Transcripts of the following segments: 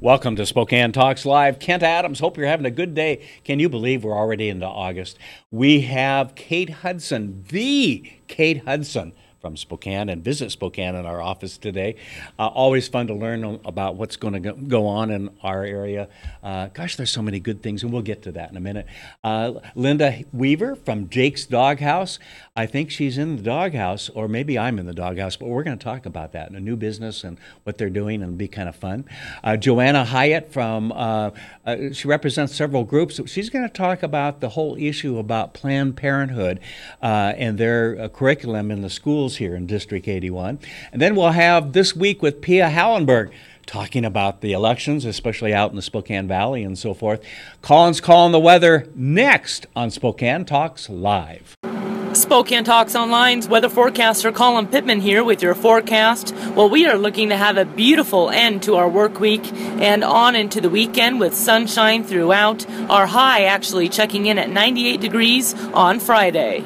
Welcome to Spokane Talks Live. Kent Adams, hope you're having a good day. Can you believe we're already into August? We have Kate Hudson, the Kate Hudson from Spokane, and Visit Spokane in our office today. Always fun to learn about what's going to go on in our area. Gosh, there's so many good things, and we'll get to that in a minute. Lynda Weaver from Jake's Doghouse. I think she's in the Doghouse, or maybe I'm in the Doghouse, but we're going to talk about that and a new business and what they're doing, and it'll be kind of fun. Joanna Hyatt from, she represents several groups. She's going to talk about the whole issue about Planned Parenthood and their curriculum in the schools here in District 81. And then we'll have This Week with Pia Hallenberg, talking about the elections, especially out in the Spokane Valley and so forth. Colin's calling the weather next on Spokane Talks Live. Spokane Talks Online's weather forecaster Colin Pittman here with your forecast. Well, we are looking to have a beautiful end to our work week and on into the weekend with sunshine throughout. Our high actually checking in at 98 degrees on Friday.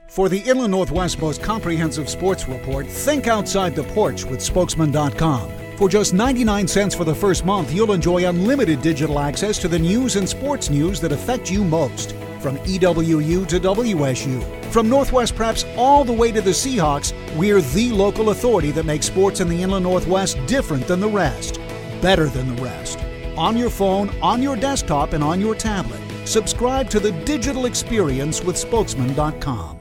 For the Inland Northwest most comprehensive sports report, think outside the porch with Spokesman.com. For just 99 cents for the first month, you'll enjoy unlimited digital access to the news and sports news that affect you most. From EWU to WSU, from Northwest Preps all the way to the Seahawks, we're the local authority that makes sports in the Inland Northwest different than the rest, better than the rest. On your phone, on your desktop, and on your tablet. Subscribe to the digital experience with Spokesman.com.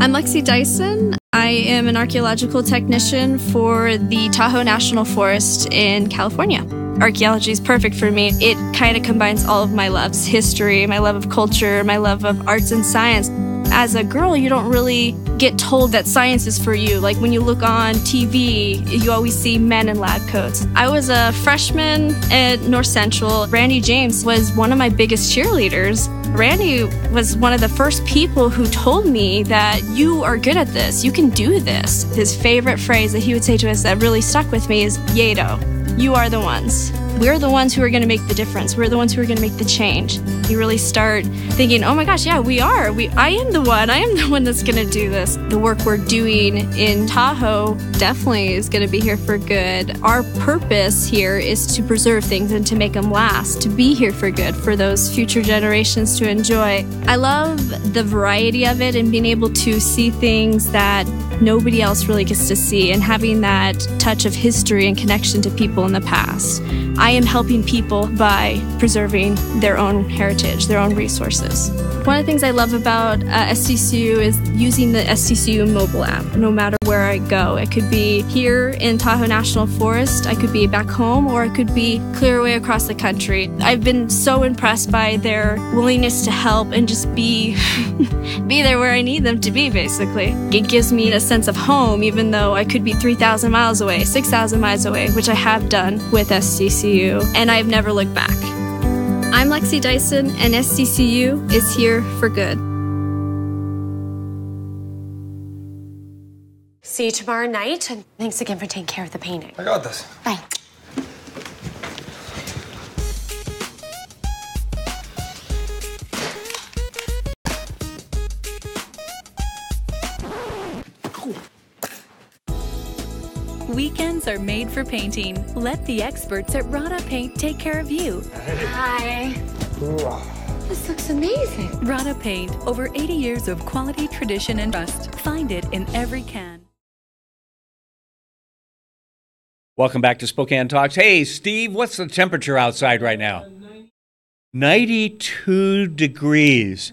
I'm Lexi Dyson. I am an archaeological technician for the Tahoe National Forest in California. Archaeology is perfect for me. It kind of combines all of my loves: history, my love of culture, my love of arts and science. As a girl, you don't really get told that science is for you. Like when you look on TV, you always see men in lab coats. I was a freshman at North Central. Randy James was one of my biggest cheerleaders. Randy was one of the first people who told me that you are good at this, you can do this. His favorite phrase that he would say to us that really stuck with me is, Yato, you are the ones. We're the ones who are going to make the difference. We're the ones who are going to make the change. You really start thinking, oh my gosh, yeah, we are. I am the one. I am the one that's going to do this. The work we're doing in Tahoe definitely is going to be here for good. Our purpose here is to preserve things and to make them last, to be here for good, for those future generations to enjoy. I love the variety of it and being able to see things that nobody else really gets to see, and having that touch of history and connection to people in the past. I am helping people by preserving their own heritage, their own resources. One of the things I love about SDCU is using the SDCU mobile app no matter where I go. It could be here in Tahoe National Forest, I could be back home, or it could be clear away across the country. I've been so impressed by their willingness to help and just be there where I need them to be, basically. It gives me a sense of home, even though I could be 3,000 miles away, 6,000 miles away, which I have done with SDCU, and I've never looked back. I'm Lexi Dyson, and SDCU is here for good. See you tomorrow night, and thanks again for taking care of the painting. I got this. Bye. Weekends are made for painting. Let the experts at Rada Paint take care of you. Hi. This looks amazing. Rada Paint, over 80 years of quality, tradition, and trust. Find it in every can. Welcome back to Spokane Talks. Hey, Steve, what's the temperature outside right now? 92 degrees.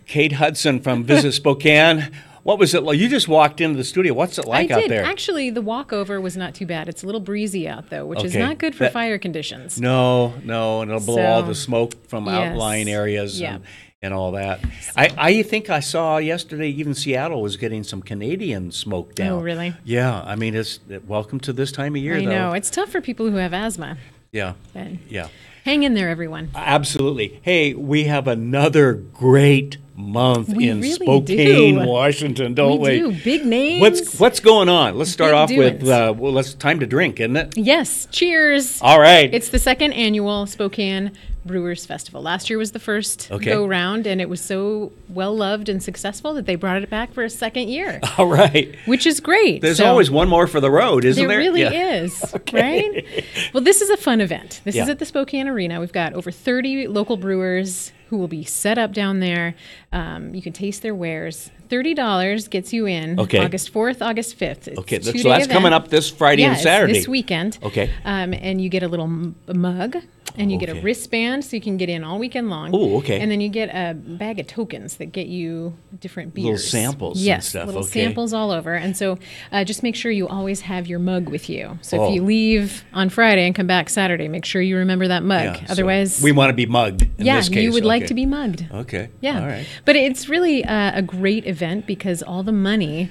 Kate Hudson from Visit Spokane. What was it like? You just walked into the studio. What's it like out there? Actually, the walkover was not too bad. It's a little breezy out, though, which is not good for fire conditions. No, and it'll blow all the smoke from outlying areas and all that. I think I saw yesterday even Seattle was getting some Canadian smoke down. Oh, really? Yeah. I mean, it's welcome to this time of year, though. I know. It's tough for people who have asthma. Yeah. But yeah. Hang in there, everyone. Absolutely. Hey, we have another great month in really Spokane, do. Washington, don't we? We do. Big names. What's going on? Let's start Big off with, doings. well, it's time to drink, isn't it? Yes. Cheers. All right. It's the second annual Spokane Brewers Festival. Last year was the first go round, and it was so well loved and successful that they brought it back for a second year. All right. Which is great. There's always one more for the road, isn't there? There really is, right? Well, this is a fun event. This is at the Spokane Arena. We've got over 30 local brewers who will be set up down there. You can taste their wares. $30 gets you in August 4th, August 5th. It's Okay, a so two-day that's event. coming up this Friday and Saturday. This weekend. Okay. And you get a little mug, and you get a wristband so you can get in all weekend long. Oh, okay. And then you get a bag of tokens that get you different beers. Little samples and yes, stuff. little Okay. samples all over. And so just make sure you always have your mug with you. So if you leave on Friday and come back Saturday, make sure you remember that mug. Yeah, so Otherwise, we want to be mugged in this case. you would like to be mugged. Okay. Yeah. All right. But it's really a great event because all the money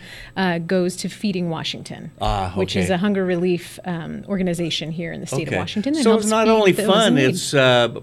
goes to Feeding Washington, which is a hunger relief organization here in the state of Washington. That So helps it's not feed only those fun, in need. it's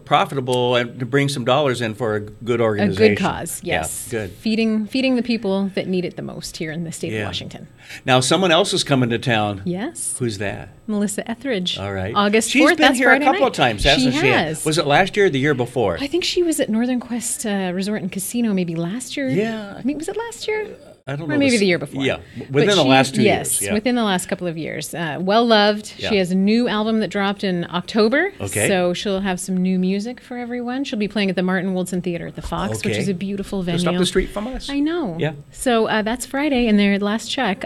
profitable and to bring some dollars in for a good A organization. good cause, yes. Yeah, good. Feeding the people that need it the most here in the state of Washington. Now, someone else is coming to town. Yes. Who's that? Melissa Etheridge. All right. August 4th, She's been that's here Friday a couple night. of times, hasn't she? She has. Was it last year or the year before? I think she was at Northern Quest Resort and Casino maybe last year. Yeah. I mean, was it last year? I don't know. Or maybe the year before. Yeah, But within the last 2 years. Yes, Yeah. within the last couple of years. Well loved. Yeah. She has a new album that dropped in October. Okay. So she'll have some new music for everyone. She'll be playing at the Martin Woldson Theater at the Fox, which Okay. is a beautiful venue. Just up the street from us. I know. Yeah. So that's Friday, and their last check,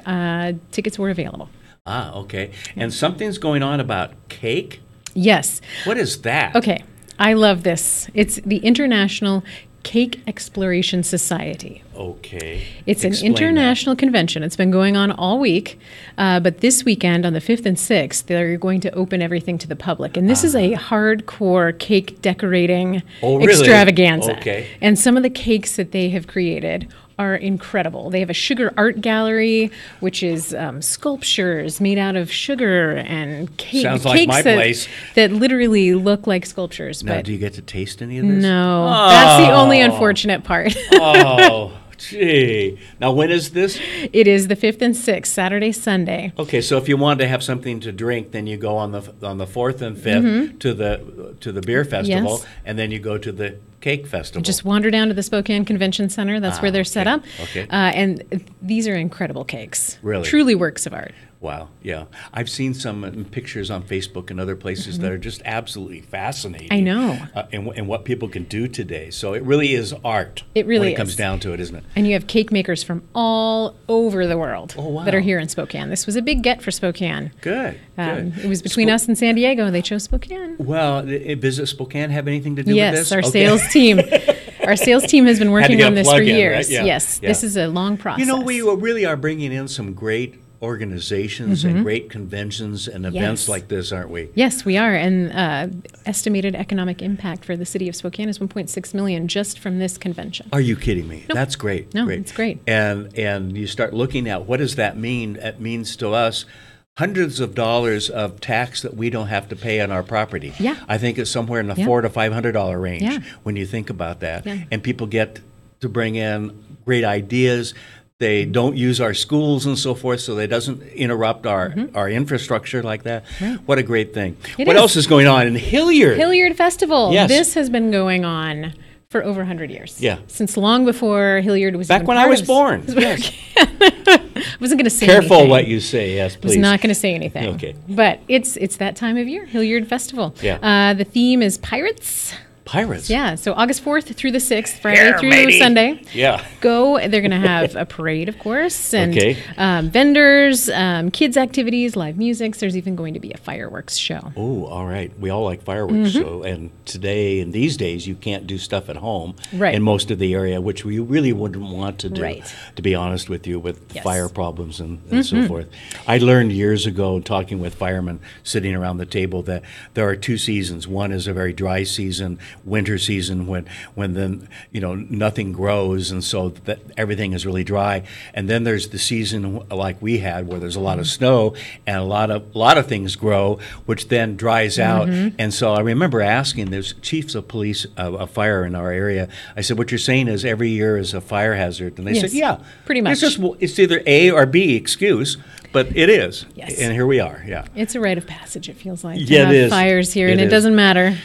tickets were available. Ah, okay. And something's going on about cake? Yes. What is that? Okay. I love this. It's the International Cake Exploration Society. Okay. It's an Explain international convention. It's been going on all week, but this weekend on the 5th and 6th, they're going to open everything to the public. And this is a hardcore cake decorating extravaganza. Okay. And some of the cakes that they have created are incredible. They have a sugar art gallery, which is sculptures made out of sugar and cake. Sounds like cakes my place. that literally look like sculptures. Now, but do you get to taste any of this? no, that's the only unfortunate part. Oh, gee. Now, when is this? It is the 5th and 6th, Saturday, Sunday. Okay, so if you wanted to have something to drink, then you go on the 4th and 5th to the beer festival, Yes. and then you go to the cake festival. Just wander down to the Spokane Convention Center. That's where they're set up. Okay. And these are incredible cakes. Really? Truly works of art. Wow, yeah. I've seen some pictures on Facebook and other places that are just absolutely fascinating. I know. And what people can do today. So it really is art. It really when it is. comes down to it, isn't it? And you have cake makers from all over the world that are wow. here in Spokane. This was a big get for Spokane. Good, good. It was between us and San Diego. They chose Spokane. Well, Visit Spokane have anything to do with Yes, this? our Okay. sales team. Our sales team has been working get on a this for plug-in, years. right? Yeah, Yes, yeah. this is a long process. You know, we really are bringing in some great organizations and great conventions and events Yes. like this, aren't we? Yes, we are. And estimated economic impact for the city of Spokane is $1.6 million just from this convention. Are you kidding me? That's great. No, great. it's great. And you start looking at what does that mean? It means to us hundreds of dollars of tax that we don't have to pay on our property. Yeah. I think it's somewhere in the Yeah. $400 to $500 range Yeah. when you think about that. Yeah. And people get to bring in great ideas. They don't use our schools and so forth, so it doesn't interrupt our infrastructure like that. Right. What a great thing. It What is. else is going on in Hilliard? Hilliard Festival. Yes. This has been going on for over 100 years. Yeah. Since long before Hilliard was Back even when part I was of born. Yes. I wasn't going to say Careful anything. what you say, yes, I please. was not going to say anything. Okay. But it's that time of year, Hilliard Festival. Yeah. The theme is pirates. Pirates. Yeah, so August 4th through the 6th, Friday Here, through matey. Sunday. Yeah. Go. They're going to have a parade, of course, and Okay. Vendors, kids' activities, live music. There's even going to be a fireworks show. Oh, all right. We all like fireworks. So, and today, in these days, you can't do stuff at home Right. in most of the area, which we really wouldn't want to do, Right. to be honest with you, with Yes. fire problems and so forth. I learned years ago, talking with firemen sitting around the table, that there are two seasons. One is a very dry season winter season when then nothing grows, and so that everything is really dry. And then there's the season like we had where there's a lot of snow and a lot of things grow, which then dries out. And so I remember asking there's chiefs of police of fire in our area. I said, what you're saying is every year is a fire hazard, and they said, yeah, pretty much. It's either A or B excuse. But it is, yes. And here we are, yeah. It's a rite of passage, it feels like. Yeah, it is. Fires here, and it doesn't matter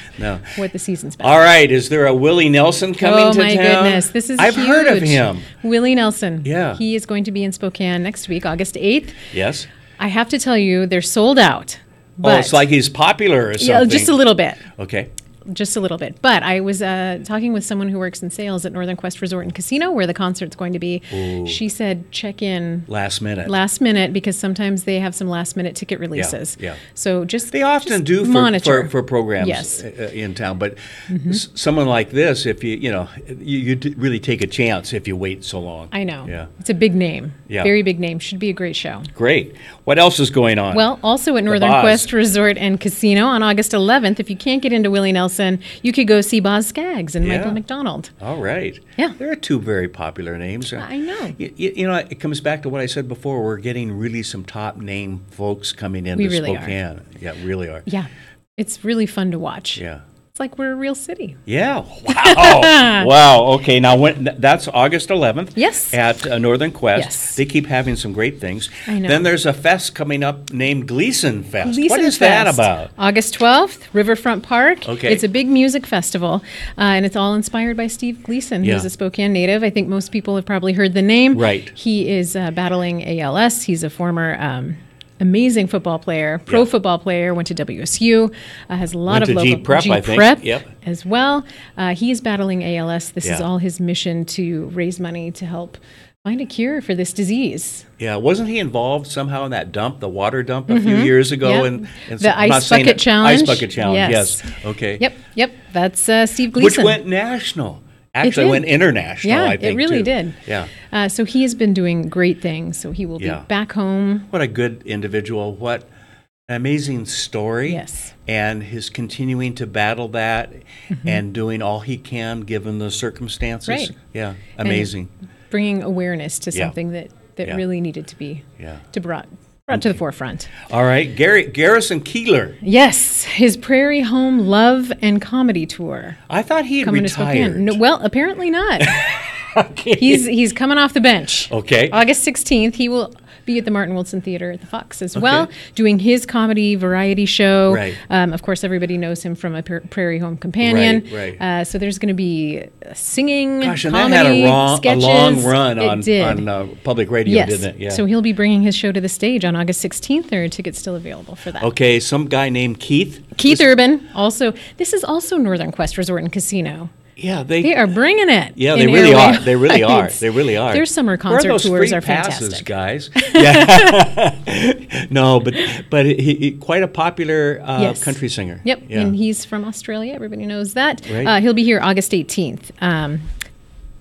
what the season's been. All right, is there a Willie Nelson coming to town? Oh, my goodness, this is I've huge. heard of him. Willie Nelson. Yeah. He is going to be in Spokane next week, August 8th. Yes. I have to tell you, they're sold out. But it's like he's popular or something. Yeah, just a little bit. Okay. Just a little bit. But I was talking with someone who works in sales at Northern Quest Resort and Casino, where the concert's going to be. Ooh. She said check in last minute, because sometimes they have some last minute ticket releases. Yeah. So just they often do for programs in town. But someone like this, if you really take a chance if you wait so long. I know. Yeah. It's a big name. Yeah. Very big name. Should be a great show. Great. What else is going on? Well, also at Northern Quest Resort and Casino on August 11th, if you can't get into Willie Nelson, you could go see Boz Skaggs and Michael McDonald. All right. Yeah. There are two very popular names. I know. It comes back to what I said before. We're getting really some top name folks coming into Spokane. Are. Yeah, really are. Yeah. It's really fun to watch. Yeah. It's like we're a real city. Yeah. Wow. Wow. Okay. Now, that's August 11th. Yes. At Northern Quest. Yes. They keep having some great things. I know. Then there's a fest coming up named Gleason Fest. Gleason what is Fest. that about? August 12th, Riverfront Park. Okay. It's a big music festival, and it's all inspired by Steve Gleason, who's a Spokane native. I think most people have probably heard the name. Right. He is battling ALS. He's a former amazing football player, pro football player, went to WSU, has a lot of local G-Prep as well. He is battling ALS. This is all his mission to raise money to help find a cure for this disease. Yeah, wasn't he involved somehow in that dump, the water dump, a few years ago? Yep. The Ice Bucket Challenge. Ice Bucket Challenge, yes. Okay. Yep. That's Steve Gleason. Which went national. Actually went international, I think, it really too. did. Yeah. So he has been doing great things. So he will be back home. What a good individual. What an amazing story. Yes. And his continuing to battle that and doing all he can given the circumstances. Right. Yeah, amazing. And bringing awareness to something that really needed to be brought to the forefront. All right. Garrison Keeler. Yes. His Prairie Home Love and Comedy Tour. I thought he had coming retired. To Spokane. No, well, apparently not. Okay. He's coming off the bench. Okay. August 16th, he will be at the Martin Wilson Theater at the Fox as well, doing his comedy variety show. Right. Of course, everybody knows him from a Prairie Home Companion. Right. So there's going to be singing, Gosh, and comedy, that had a sketches. long run on public radio, didn't it? Yeah. So he'll be bringing his show to the stage on August 16th. There are tickets still available for that. Okay, some guy named Keith. Keith Urban. This is also Northern Quest Resort and Casino. Yeah, they are bringing it. Yeah, they really are. They really are. They really are. Their summer concert tours are free passes, fantastic, guys. Yeah. No, but he quite a popular country singer. Yep, yeah. And he's from Australia. Everybody knows that. Right. He'll be here August 18th.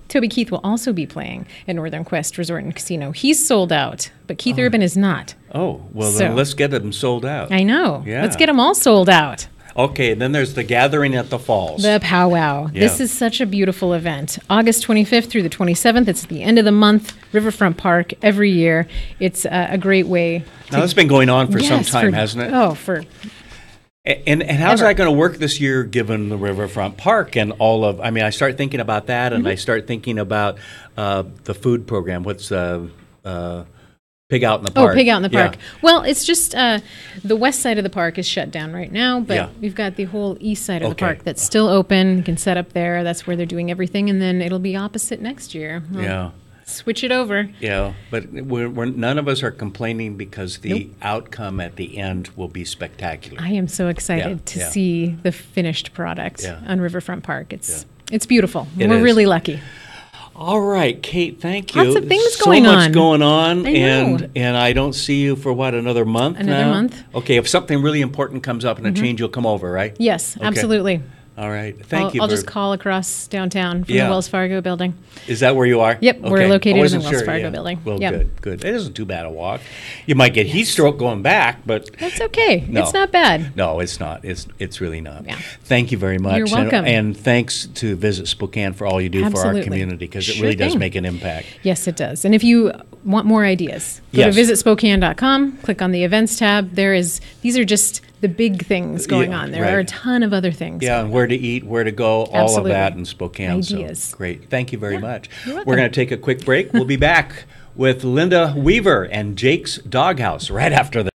Toby Keith will also be playing at Northern Quest Resort and Casino. He's sold out, but Keith Urban is not. Oh, well, then let's get them sold out. I know. Yeah. Let's get them all sold out. Okay, then there's the Gathering at the Falls. The powwow. Yeah. This is such a beautiful event. August 25th through the 27th. It's the end of the month. Riverfront Park every year. It's a great way. Now, that's been going on for some time, hasn't it? Oh, for... And how's that going to work this year, given the Riverfront Park and all of? I mean, I start thinking about that, and I start thinking about the food program. What's Pig Out in the Park? Oh, Pig Out in the Park. Well, it's just the west side of the park is shut down right now, but we've got the whole east side of the park that's still open. You can set up there. That's where they're doing everything, and then it'll be opposite next year. We'll switch it over. Yeah, but none of us are complaining because the outcome at the end will be spectacular. I am so excited to see the finished product on Riverfront Park. It's beautiful. We're really lucky. All right, Kate, thank you. Lots of things going on. So much going on, I know. and I don't see you for another month now? Another month. Okay, if something really important comes up and a change, you'll come over, right? Yes, absolutely. All right. Thank you. I'll just call across downtown from Yeah. the Wells Fargo building. Is that where you are? Yep, we're Okay. located I in wasn't the Wells sure, Fargo yeah. building. Well, Yep. good. It isn't too bad a walk. You might get heat stroke going back, but That's okay. No. It's not bad. no, it's not. It's really not. Yeah. Thank you very much. You're welcome. And thanks to Visit Spokane for all you do for our Absolutely. community, because it Sure really does thing. make an impact. Yes, it does. And if you want more ideas, go Yes. to visitspokane.com, click on the events tab. These are just the big things going Yeah, on. There right. are a ton of other things. Yeah, and where to eat, where to go, all Absolutely. of that in Spokane. Ideas. So great. Thank you very much. you're welcome. We're going to take a quick break. We'll be back with Lynda Weaver and Jake's Doghouse right after this.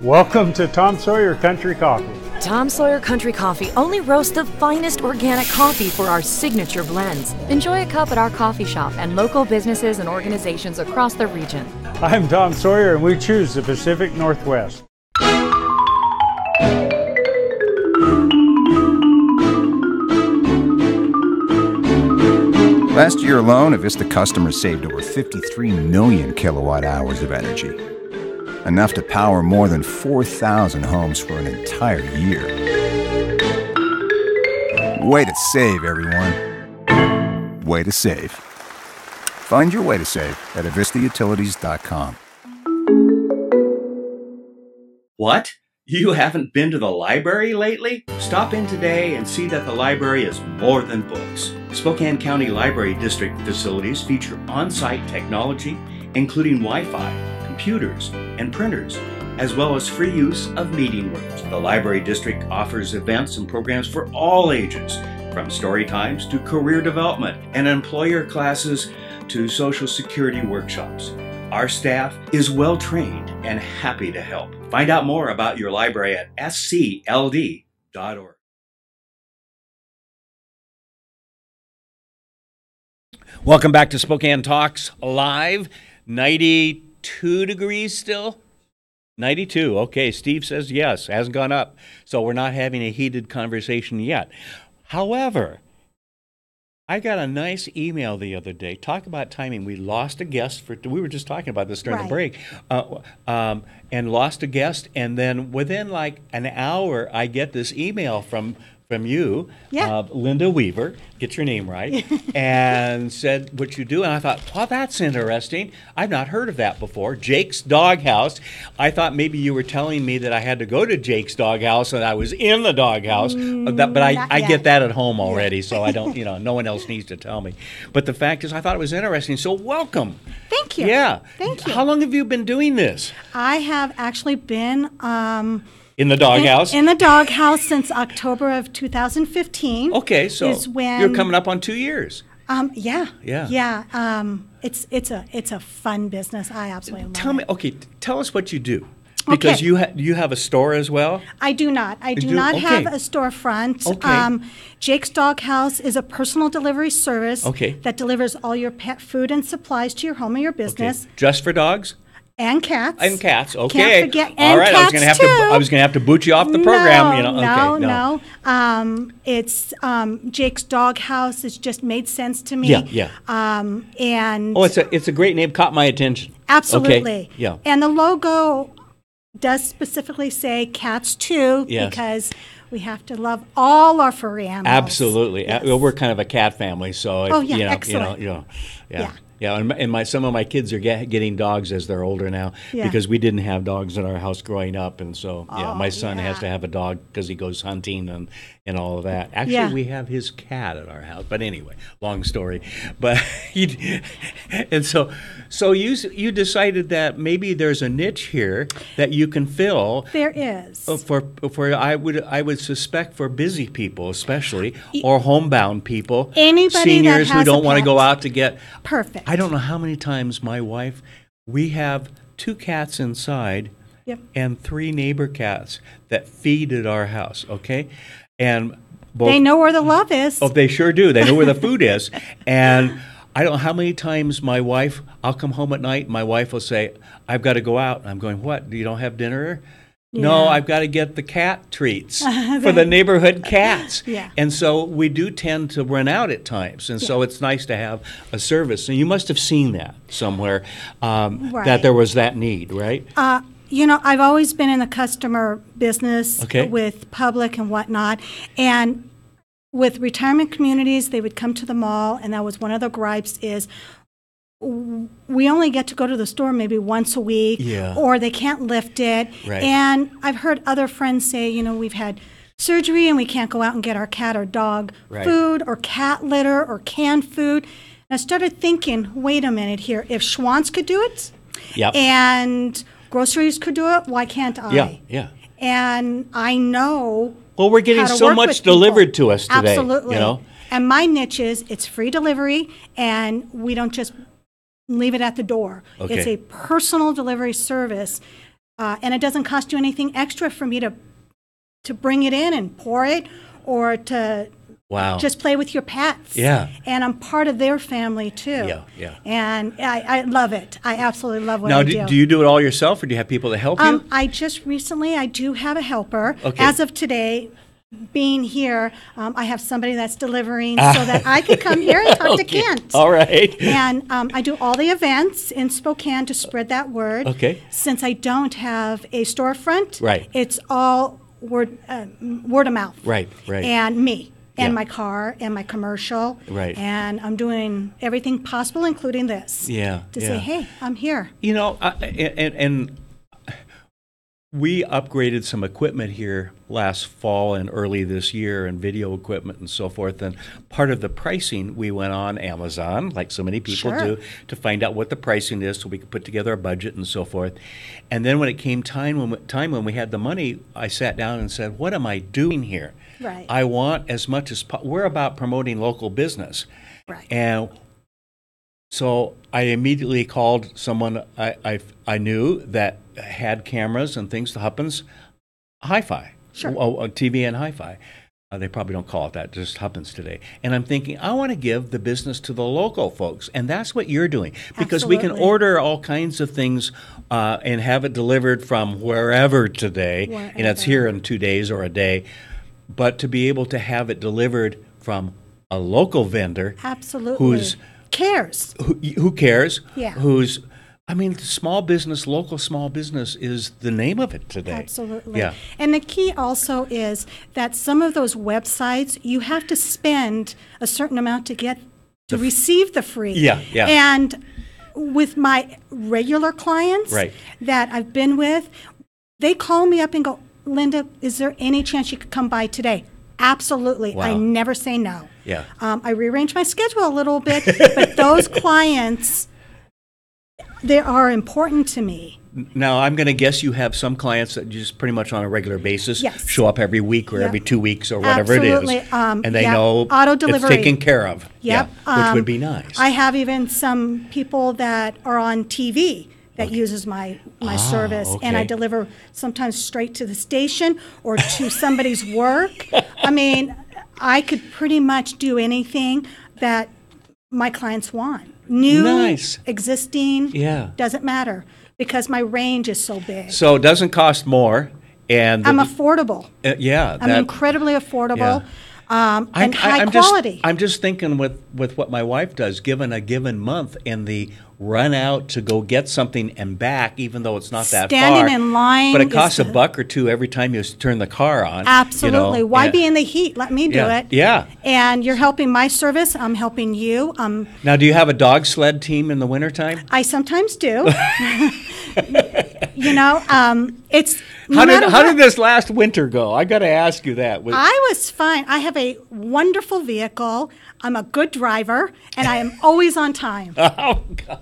Welcome to Tom Sawyer Country Coffee. Tom Sawyer Country Coffee only roasts the finest organic coffee for our signature blends. Enjoy a cup at our coffee shop and local businesses and organizations across the region. I'm Tom Sawyer and we choose the Pacific Northwest. Last year alone, Avista customers saved over 53 million kilowatt hours of energy. Enough to power more than 4,000 homes for an entire year. Way to save, everyone. Way to save. Find your way to save at avistautilities.com. What? You haven't been to the library lately? Stop in today and see that the library is more than books. Spokane County Library District facilities feature on-site technology, including Wi-Fi, computers, and printers, as well as free use of meeting rooms. The Library District offers events and programs for all ages, from story times to career development and employer classes to Social Security workshops. Our staff is well trained and happy to help. Find out more about your library at scld.org. Welcome back to Spokane Talks Live. 92 degrees still? 92. Okay, Steve says yes, hasn't gone up. So we're not having a heated conversation yet. However, I got a nice email the other day. Talk about timing. We lost a guest we were just talking about this during the break, and lost a guest. And then within like an hour, I get this email from you, Lynda Weaver, get your name right, and said what you do. And I thought, well, that's interesting. I've not heard of that before. Jake's Doghouse. I thought maybe you were telling me that I had to go to Jake's Doghouse and I was in the doghouse. But I get that at home already, so I don't, no one else needs to tell me. But the fact is, I thought it was interesting. So welcome. Thank you. Yeah. Thank you. How long have you been doing this? I have actually been In the doghouse? In the doghouse since October of 2015. Okay, so is when, you're coming up on 2 years. Yeah. Yeah. It's a fun business. I absolutely love it. Tell us what you do. Because you have a store as well? I do not. I do not have a storefront. Okay. Jake's Doghouse is a personal delivery service that delivers all your pet food and supplies to your home or your business. Okay. Just for dogs? And cats. And cats, okay. Can't forget, and all right, cats I was gonna have to boot you off the program. No. It's Jake's Doghouse. It's just made sense to me. Yeah. And it's a great name. Caught my attention. Absolutely. Okay. Yeah. And the logo does specifically say cats too, Yes. because we have to love all our furry animals. Absolutely. Yes. Well, we're kind of a cat family, so excellent. Yeah, and some of my kids are getting dogs as they're older now because we didn't have dogs in our house growing up, and so my son has to have a dog because he goes hunting and all of that. Actually, Yeah. we have his cat at our house. But anyway, long story. But and so you decided that maybe there's a niche here that you can fill. There is. For I would suspect for busy people especially, or homebound people, Anybody seniors that who has don't a want to pet. go out to get. Perfect. I don't know how many times my wife, we have 2 cats inside. Yep. And 3 neighbor cats that feed at our house, okay? And both, They know where the love is. oh, they sure do. They know where the food is. And I don't know how many times I'll come home at night, and my wife will say, I've got to go out. And I'm going, what? You don't have dinner? No, Yeah. I've got to get the cat treats for the neighborhood cats. Yeah. And so we do tend to run out at times. And so it's nice to have a service. And you must have seen that somewhere, that there was that need, right? I've always been in the customer business Okay. with public and whatnot. And with retirement communities, they would come to the mall, and that was one of the gripes is we only get to go to the store maybe once a week, or they can't lift it. Right. And I've heard other friends say, we've had surgery and we can't go out and get our cat or dog food or cat litter or canned food. And I started thinking, wait a minute here, if Schwann's could do it and groceries could do it, why can't I? Yeah, yeah. And I know. Well, we're getting how to so work much with people. delivered to us today. Absolutely. And my niche is it's free delivery, and we don't just leave it at the door. Okay. It's a personal delivery service, and it doesn't cost you anything extra for me to bring it in and pour it, or to just play with your pets. Yeah. And I'm part of their family too. Yeah, yeah. And I love it. I absolutely love what Now, I do. do you do it all yourself, or do you have people to help you? I just recently, I do have a helper. Okay. As of today, being here, I have somebody that's delivering so that I can come here and talk to Kent. All right. And I do all the events in Spokane to spread that word. Okay. Since I don't have a storefront, Right. it's all word of mouth. Right, right. And me. And Yeah. my car and my commercial. Right. And I'm doing everything possible, including this. Yeah, To yeah. say, hey, I'm here. And we upgraded some equipment here last fall and early this year, and video equipment and so forth. And part of the pricing, we went on Amazon, like so many people Sure. do, to find out what the pricing is so we could put together a budget and so forth. And then when it came time when we had the money, I sat down and said, what am I doing here? Right. I want as much as we're about promoting local business. Right. And so I immediately called someone I knew that had cameras and things, the Huppins Hi-Fi, Sure. TV and Hi-Fi. They probably don't call it that, just Huppins today. And I'm thinking, I want to give the business to the local folks, and that's what you're doing. Because we can Absolutely. order all kinds of things and have it delivered from wherever today, and it's here in 2 days or a day. But to be able to have it delivered from a local vendor Absolutely. Cares. who cares, Yeah. small business, local small business is the name of it today. Absolutely. Yeah. And the key also is that some of those websites, you have to spend a certain amount to receive the free. Yeah, yeah. And with my regular clients Right. that I've been with, they call me up and go, Lynda, is there any chance you could come by today? Absolutely. Wow. I never say no. Yeah. I rearrange my schedule a little bit, but those clients, they are important to me. Now, I'm going to guess you have some clients that just pretty much on a regular basis Yes. show up every week or Yep. every 2 weeks or whatever Absolutely. it is. And they Yep. know Auto it's delivery. taken care of. Yep. Yeah, which would be nice. I have even some people that are on TV that uses my service, and I okay. deliver sometimes straight to the station or to somebody's work. I mean, I could pretty much do anything that my clients want. New, Nice. existing, Yeah. doesn't matter because my range is so big. So it doesn't cost more. And I'm affordable. yeah. I'm incredibly affordable. And I'm high quality. I'm just thinking with what my wife does, given a given month and the run out to go get something and back, even though it's not that far. Standing in line But it is costs the- $1 or $2 every time you turn the car on. Absolutely. You know? Why Yeah. be in the heat? Let me do Yeah. it. Yeah. And you're helping my service. I'm helping you. Now, do you have a dog sled team in the wintertime? I sometimes do. It's how did this last winter go? I got to ask you that. I was fine. I have a wonderful vehicle. I'm a good driver, and I am always on time. Oh, God.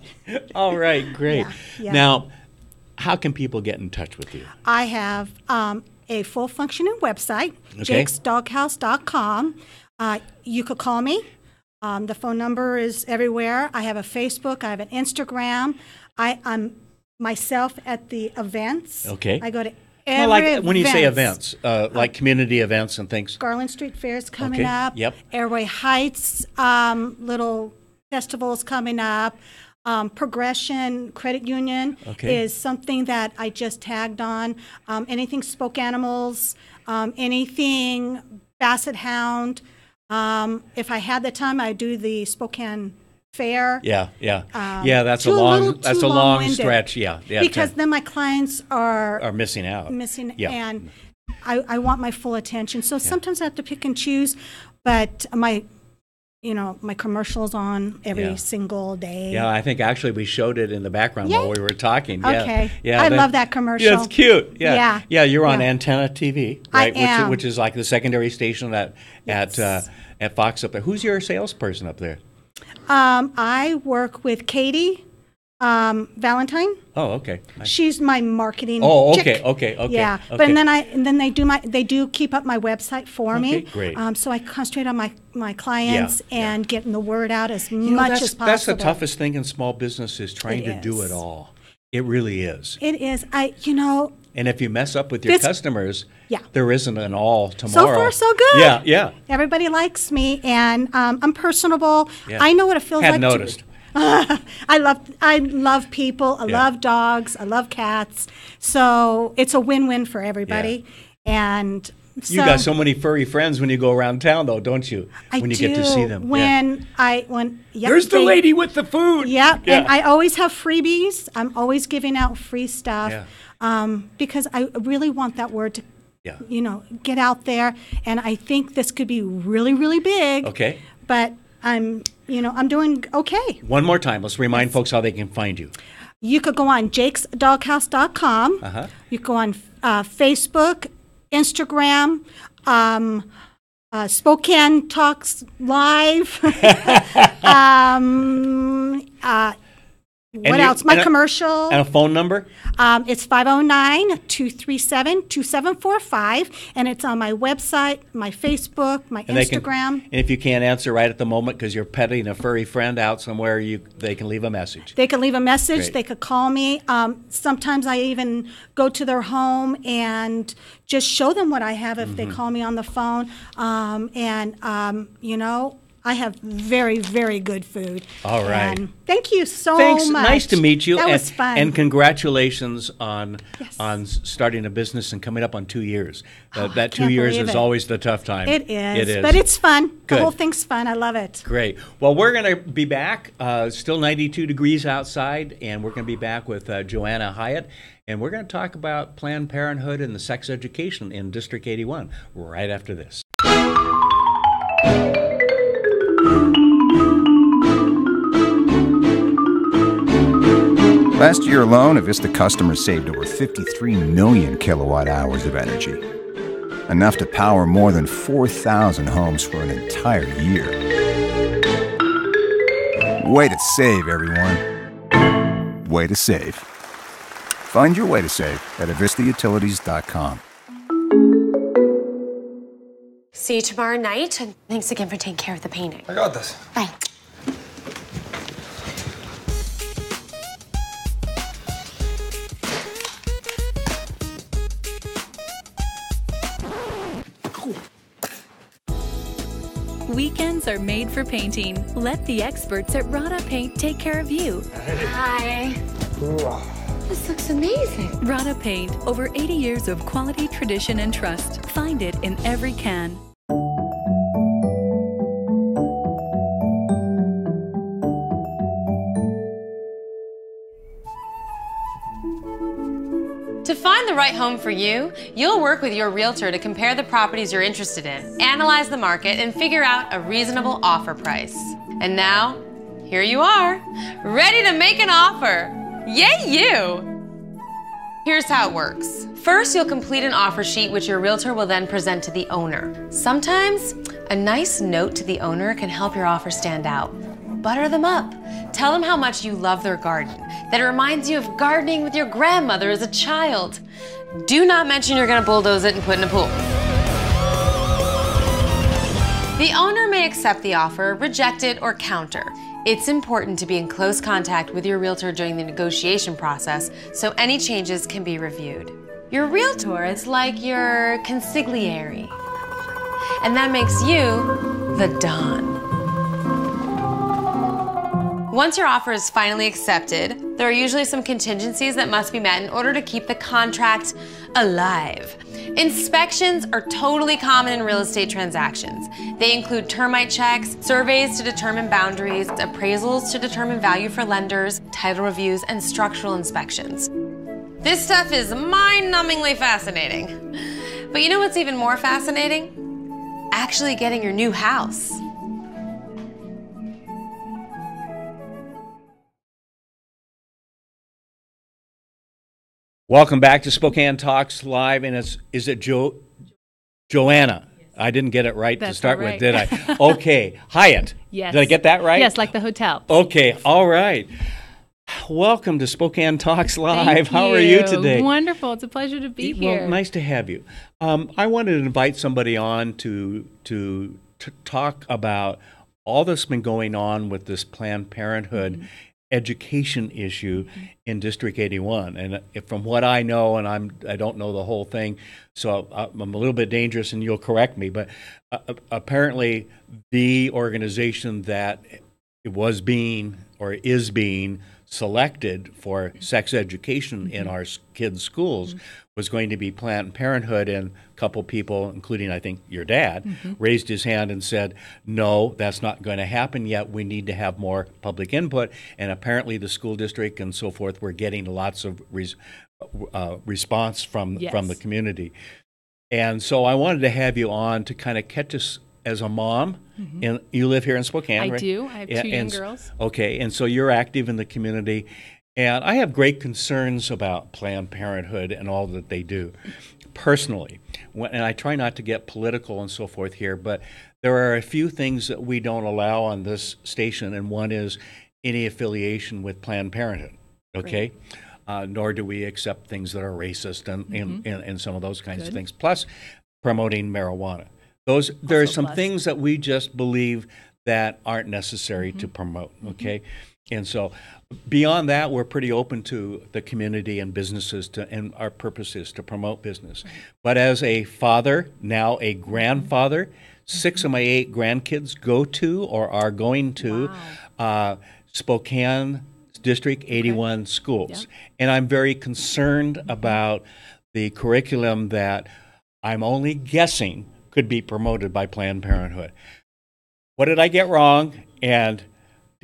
All right, great. Yeah. Now, how can people get in touch with you? I have a full functioning website, jakesdoghouse.com. You could call me. The phone number is everywhere. I have a Facebook. I have an Instagram. I'm myself at the events. Okay. I go to Well, like when you say events, like community events and things. Garland Street Fair is coming up. Yep. Airway Heights little festivals coming up. Progression Credit Union is something that I just tagged on. Anything Spoke Animals, anything Basset Hound. If I had the time, I'd do the Spokane Fair. Yeah. That's a long stretch. Yeah. Because then my clients are missing out. And I want my full attention. So sometimes I have to pick and choose, but my commercials on every single day. Yeah, I think actually we showed it in the background while we were talking. Okay. Yeah, I love that commercial. Yeah, it's cute. Yeah. You're on Yeah. Antenna TV, right? I am. Which is like the secondary station at Fox up there. Who's your salesperson up there? I work with Katie Valentine. Oh, okay. Nice. She's my marketing. Oh, chick. okay. Yeah, okay. but then they do keep up my website for me. Great. So I concentrate on my clients and getting the word out as much as possible. That's the toughest thing in small business is trying to do it all. It really is. It is. And if you mess up with your customers, there isn't an all tomorrow. So far, so good. Yeah. Everybody likes me, and I'm personable. Yeah. I know what it feels like. Hadn't noticed. I love people. I love dogs. I love cats. So it's a win-win for everybody. Yeah. And so, you got so many furry friends when you go around town, though, don't you? When you get to see them. There's the lady with the food. Yeah, and I always have freebies. I'm always giving out free stuff because I really want that word to get out there. And I think this could be really, really big. Okay. But I'm doing okay. One more time, let's remind folks how they can find you. You could go on jakesdoghouse.com. You can go on Facebook, Instagram, Spokane Talks Live. What else? My commercial. And a phone number? It's 509-237-2745, and it's on my website, my Facebook, my Instagram. And if you can't answer right at the moment because you're petting a furry friend out somewhere, they can leave a message. They can leave a message. Great. They could call me. Sometimes I even go to their home and just show them what I have if they call me on the phone. I have very, very good food. All right. And thank you so Thanks. much. Nice to meet you. That was fun. And congratulations on starting a business and coming up on 2 years. That 2 years is always the tough time. It is. But it's fun. Good. The whole thing's fun. I love it. Great. Well, we're going to be back. Still 92 degrees outside, and we're going to be back with Joanna Hyatt. And we're going to talk about Planned Parenthood and the sex education in District 81 right after this. Last year alone, Avista customers saved over 53 million kilowatt hours of energy. Enough to power more than 4,000 homes for an entire year. Way to save, everyone. Way to save. Find your way to save at avistautilities.com. See you tomorrow night, and thanks again for taking care of the painting. I got this. Bye. Weekends are made for painting. Let the experts at Rada Paint take care of you. Hi. This looks amazing. Rada Paint, over 80 years of quality, tradition, and trust. Find it in every can. To find the right home for you, you'll work with your realtor to compare the properties you're interested in, analyze the market, and figure out a reasonable offer price. And now, here you are, ready to make an offer. Yay, you! Here's how it works. First, you'll complete an offer sheet which your realtor will then present to the owner. Sometimes, a nice note to the owner can help your offer stand out. Butter them up. Tell them how much you love their garden, that it reminds you of gardening with your grandmother as a child. Do not mention you're gonna bulldoze it and put in a pool. The owner may accept the offer, reject it, or counter. It's important to be in close contact with your realtor during the negotiation process so any changes can be reviewed. Your realtor is like your consigliere, and that makes you the Don. Once your offer is finally accepted, there are usually some contingencies that must be met in order to keep the contract alive. Inspections are totally common in real estate transactions. They include termite checks, surveys to determine boundaries, appraisals to determine value for lenders, title reviews, and structural inspections. This stuff is mind-numbingly fascinating. But you know what's even more fascinating? Actually getting your new house. Welcome back to Spokane Talks Live, and is it Joanna? Yes. I didn't get it right to start with, did I? Okay, Hyatt. Yes. Did I get that right? Yes, like the hotel. Okay, all right. Welcome to Spokane Talks Live. How are you today? Wonderful. It's a pleasure to be here. Well, nice to have you. I wanted to invite somebody on to talk about all that's been going on with this Planned Parenthood education issue in District 81. And from what I know, and I don't know the whole thing, so I'm a little bit dangerous and you'll correct me, but apparently the organization that was being or is being selected for sex education in our kids' schools was going to be Planned Parenthood, and a couple people, including I think your dad, raised his hand and said, no, that's not going to happen yet. We need to have more public input. And apparently the school district and so forth were getting lots of response from the community. And so I wanted to have you on to kind of catch us as a mom. And you live here in Spokane, right? I do. I have two young girls. Okay, and so you're active in the community. And I have great concerns about Planned Parenthood and all that they do, personally. And I try not to get political and so forth here, but there are a few things that we don't allow on this station, and one is any affiliation with Planned Parenthood, okay? Nor do we accept things that are racist and some of those kinds of things, plus promoting marijuana. There are some things that we just believe that aren't necessary to promote, okay? And so beyond that, we're pretty open to the community and businesses, and our purpose is to promote business. But as a father, now a grandfather, 6 of my 8 grandkids go to or are going to Spokane District 81 schools. And I'm very concerned about the curriculum that I'm only guessing could be promoted by Planned Parenthood. What did I get wrong? And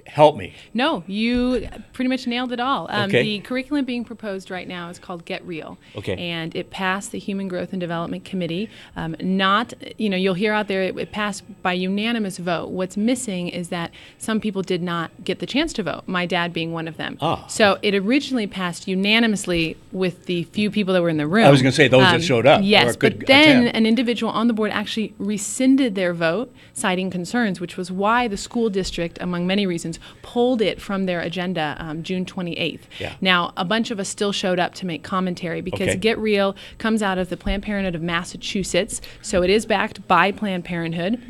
help me. No, you pretty much nailed it all. The curriculum being proposed right now is called Get Real. And it passed the Human Growth and Development Committee. You'll hear out there it passed by unanimous vote. What's missing is that some people did not get the chance to vote, my dad being one of them. So it originally passed unanimously with the few people that were in the room. I was going to say those that showed up. Yes, but then an individual on the board actually rescinded their vote, citing concerns, which was why the school district, among many reasons, pulled it from their agenda June 28th. Now, a bunch of us still showed up to make commentary because Get Real comes out of the Planned Parenthood of Massachusetts, so it is backed by Planned Parenthood.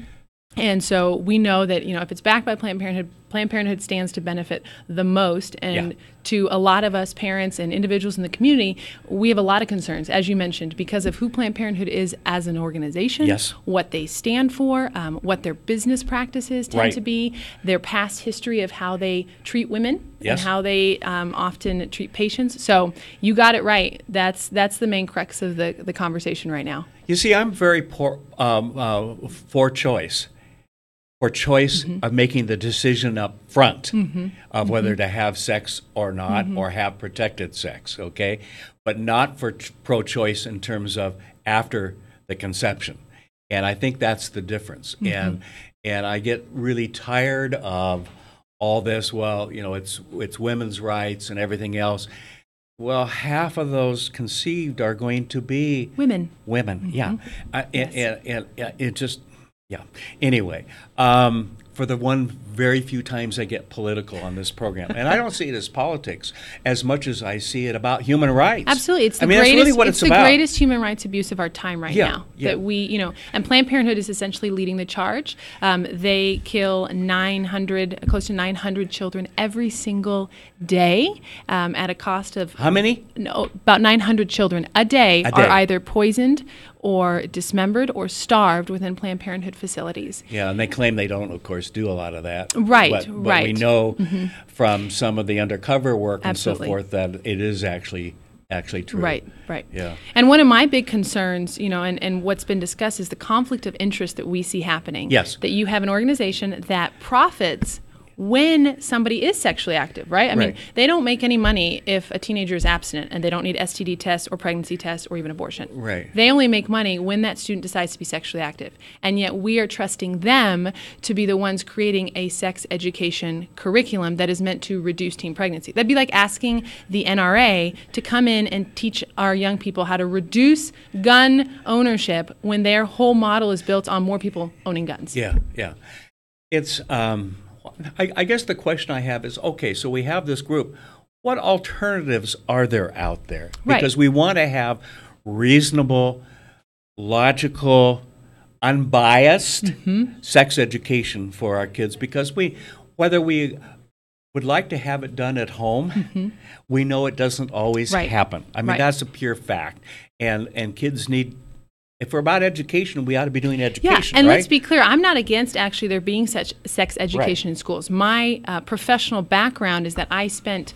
And so we know that, if it's backed by Planned Parenthood stands to benefit the most. And to a lot of us parents and individuals in the community, we have a lot of concerns, as you mentioned, because of who Planned Parenthood is as an organization, what they stand for, what their business practices tend to be, their past history of how they treat women and how they often treat patients. So you got it right. That's the main crux of the conversation right now. You see, I'm very for choice. For choice of making the decision up front of whether to have sex or not, or have protected sex, okay? But not for pro-choice in terms of after the conception. And I think that's the difference. And I get really tired of all this, it's women's rights and everything else. Well, half of those conceived are going to be women. Women, yeah. Yes. It just, yeah. Anyway, for the one very few times I get political on this program, and I don't see it as politics as much as I see it about human rights. Absolutely, it's the greatest. That's really what it's it's about. The greatest human rights abuse of our time right now. Yeah. That we, and Planned Parenthood is essentially leading the charge. They kill close to 900 children every single day at a cost of how many? No, about 900 children a day are either poisoned or dismembered or starved within Planned Parenthood facilities. Yeah, and they claim they don't, of course, do a lot of that. Right, but right. we know from some of the undercover work Absolutely. and so forth that it is actually true. Right. Yeah. And one of my big concerns, and what's been discussed is the conflict of interest that we see happening. Yes. That you have an organization that profits when somebody is sexually active, right? I mean, they don't make any money if a teenager is abstinent and they don't need STD tests or pregnancy tests or even abortion. Right. They only make money when that student decides to be sexually active. And yet we are trusting them to be the ones creating a sex education curriculum that is meant to reduce teen pregnancy. That'd be like asking the NRA to come in and teach our young people how to reduce gun ownership when their whole model is built on more people owning guns. Yeah. It's I guess the question I have is, okay, so we have this group. What alternatives are there out there? Because we want to have reasonable, logical, unbiased sex education for our kids, because whether we would like to have it done at home, we know it doesn't always happen. I mean, that's a pure fact. And kids need, if we're about education, we ought to be doing education, and right? let's be clear, I'm not against actually there being such sex education in schools. My professional background is that I spent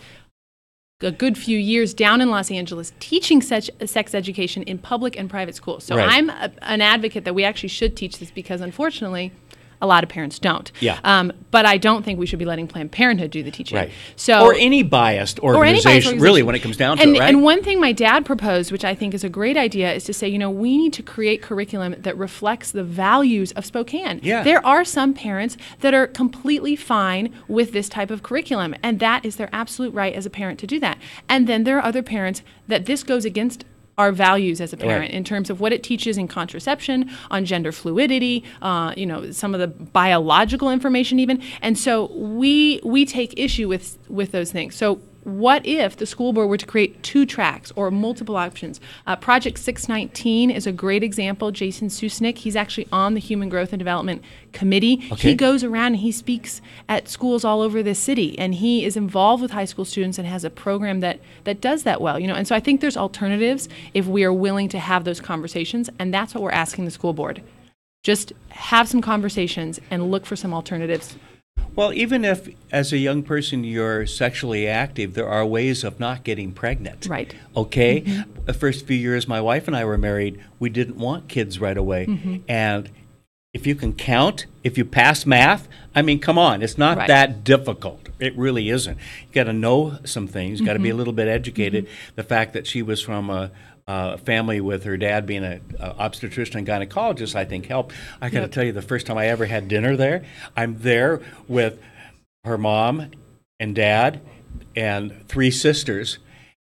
a good few years down in Los Angeles teaching such sex education in public and private schools. So I'm an advocate that we actually should teach this, because unfortunately a lot of parents don't. Yeah. But I don't think we should be letting Planned Parenthood do the teaching. Right. So, or any biased organization, really, when it comes down to it, right? And one thing my dad proposed, which I think is a great idea, is to say, we need to create curriculum that reflects the values of Spokane. Yeah. There are some parents that are completely fine with this type of curriculum, and that is their absolute right as a parent to do that. And then there are other parents that this goes against our values as a parent in terms of what it teaches in contraception, on gender fluidity, some of the biological information even. And so we take issue with those things. So what if the school board were to create 2 tracks or multiple options? Project 619 is a great example. Jason Susnick, he's actually on the Human Growth and Development Committee. Okay. He goes around and he speaks at schools all over the city, and he is involved with high school students and has a program that does that well. And so I think there's alternatives if we are willing to have those conversations, and that's what we're asking the school board. Just have some conversations and look for some alternatives. Well, even if, as a young person, you're sexually active, there are ways of not getting pregnant. Right. Okay? The first few years my wife and I were married, we didn't want kids right away. And if you can count, if you pass math, I mean, come on, it's not that difficult. It really isn't. You got to know some things, got to be a little bit educated. The fact that she was from a family with her dad being an obstetrician and gynecologist, I think, helped. I got to tell you, the first time I ever had dinner there, I'm there with her mom and dad and 3 sisters.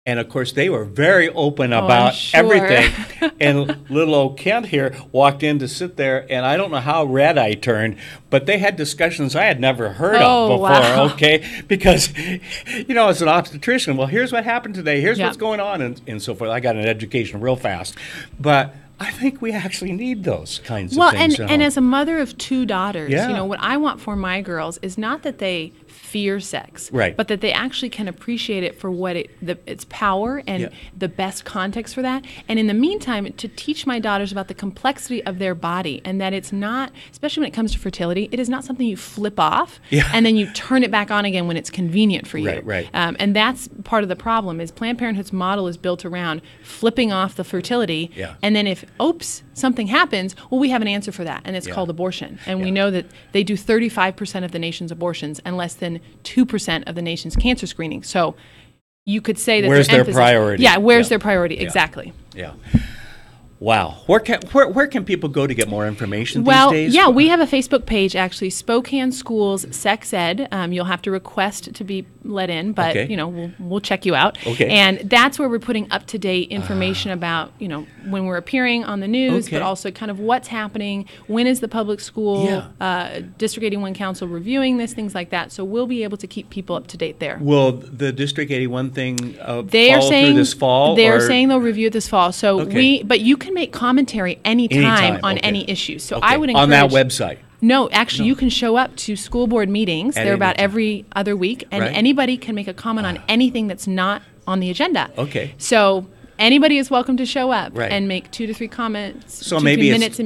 And, of course, they were very open about everything. And little old Kent here walked in to sit there, and I don't know how red I turned, but they had discussions I had never heard of before, okay? Because, as an obstetrician, well, here's what happened today, here's what's going on, and so forth. I got an education real fast. But I think we actually need those kinds of things. Well, and as a mother of 2 daughters, what I want for my girls is not that they fear sex, but that they actually can appreciate it for what its power and the best context for that. And in the meantime, to teach my daughters about the complexity of their body, and that it's not, especially when it comes to fertility, it is not something you flip off and then you turn it back on again when it's convenient for you. And that's part of the problem is Planned Parenthood's model is built around flipping off the fertility, and then if, something happens, well, we have an answer for that, and it's called abortion. And we know that they do 35% of the nation's abortions and less than 2% of the nation's cancer screening. So you could say that where's their priority? Yeah, where's their priority? Exactly. Yeah. Wow. Where can people go to get more information these days? Yeah, we have a Facebook page, actually, Spokane Schools Sex Ed. You'll have to request to be let in, but, we'll check you out. Okay. And that's where we're putting up-to-date information about, when we're appearing on the news, but also kind of what's happening, when is the public school, District 81 Council reviewing this, things like that. So we'll be able to keep people up to date there. Will the District 81 thing follow through this fall? They're saying they'll review it this fall. So but you can make commentary anytime on any issue. So I would encourage... On that website? No, actually, you can show up to school board meetings. They're about every other week, and anybody can make a comment on anything that's not on the agenda. Okay. So anybody is welcome to show up and make 2 to 3 comments, so 2 maybe 3 minutes,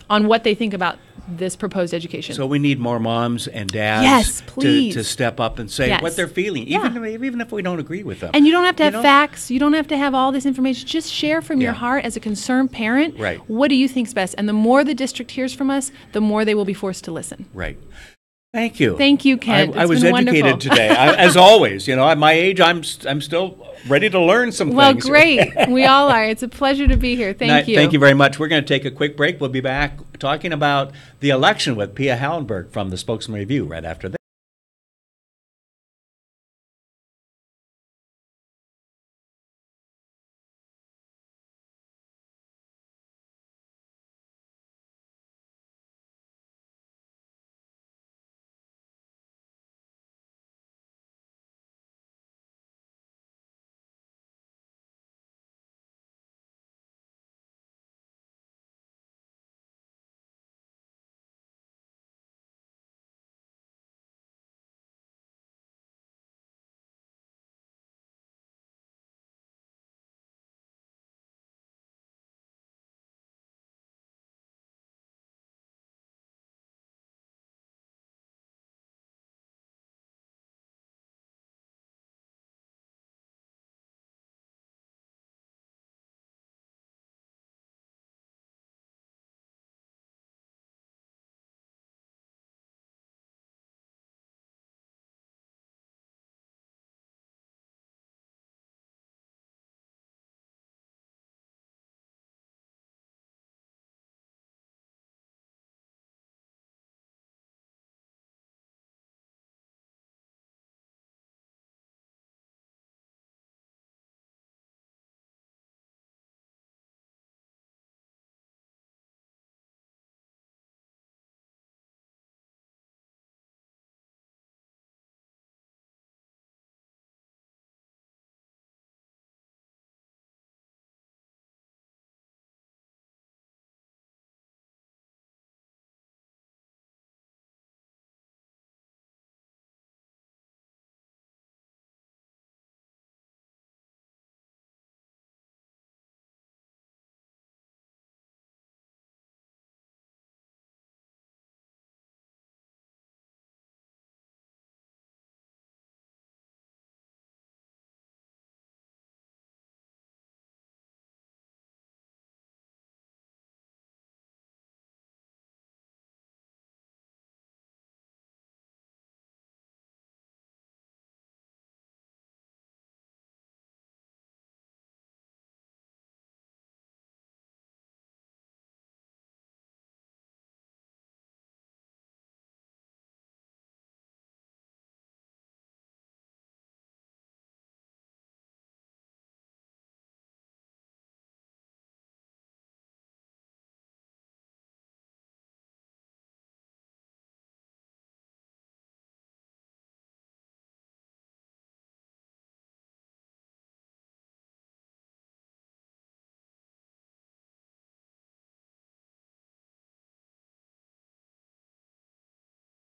on what they think about this proposed education. So we need more moms and dads please. To step up and say what they're feeling, even if we don't agree with them. And you don't have to have facts. You don't have to have all this information. Just share from your heart as a concerned parent. Right. What do you think's best? And the more the district hears from us, the more they will be forced to listen. Right. Thank you. Thank you, Kent. I was educated today. As always, at my age, I'm still ready to learn some things. Well, great. We all are. It's a pleasure to be here. Thank you. Thank you very much. We're going to take a quick break. We'll be back talking about the election with Pia Hallenberg from the Spokesman Review right after this.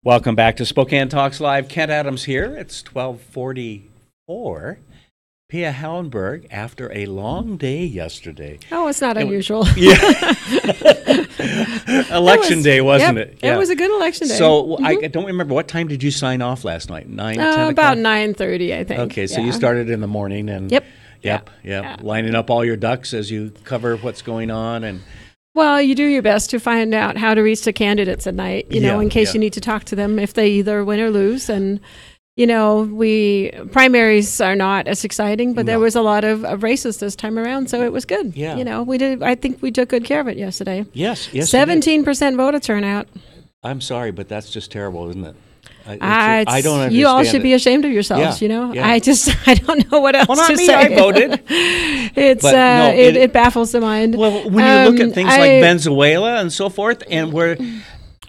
Welcome back to Spokane Talks Live. Kent Adams here. It's 12:44. Pia Hallenberg, after a long day yesterday. Oh, it's not unusual. Election day, wasn't it? Yeah. It was a good election day. So I don't remember, what time did you sign off last night? 9, 10 o'clock? About 9:30, I think. Okay, so you started in the morning. And Yep. Lining up all your ducks as you cover what's going on. And well, you do your best to find out how to reach the candidates at night, in case you need to talk to them if they either win or lose. And, primaries are not as exciting, but there was a lot of races this time around, so it was good. Yeah. I think we took good care of it yesterday. Yes. 17% voter turnout. I'm sorry, but that's just terrible, isn't it? I don't understand. You all should be ashamed of yourselves. Yeah. I don't know what else not to me, say. I voted. It baffles the mind. Well, when you look at things like Venezuela and so forth, and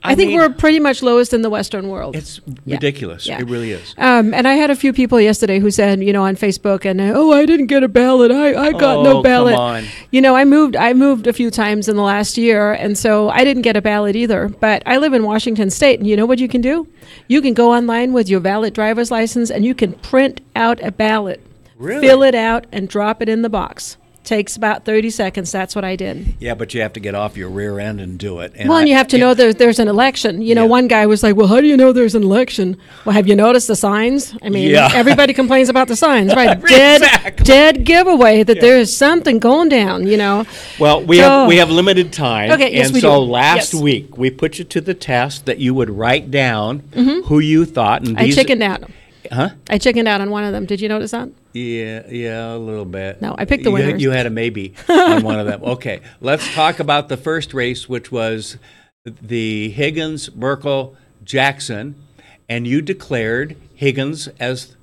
I think we're pretty much lowest in the Western world. It's ridiculous. Yeah. It really is. And I had a few people yesterday who said, on Facebook, and I didn't get a ballot. I got no ballot. Come on. I moved a few times in the last year, and so I didn't get a ballot either. But I live in Washington State, and you know what you can do? You can go online with your valid driver's license, and you can print out a ballot, fill it out, and drop it in the box. Takes about 30 seconds. That's what I did. Yeah, but you have to get off your rear end and do it. And you have to know there's an election. One guy was like, well, how do you know there's an election? Well, have you noticed the signs? I mean, everybody complains about the signs, right? Dead giveaway that there is something going down, Well, we have limited time. Okay, yes, and so last week, we put you to the test that you would write down who you thought. And I chickened out. Huh? I chickened out on one of them. Did you notice that? Yeah, a little bit. No, I picked the winners. You had a maybe on one of them. Okay, let's talk about the first race, which was the Higgins, Merkel, Jackson, and you declared Higgins as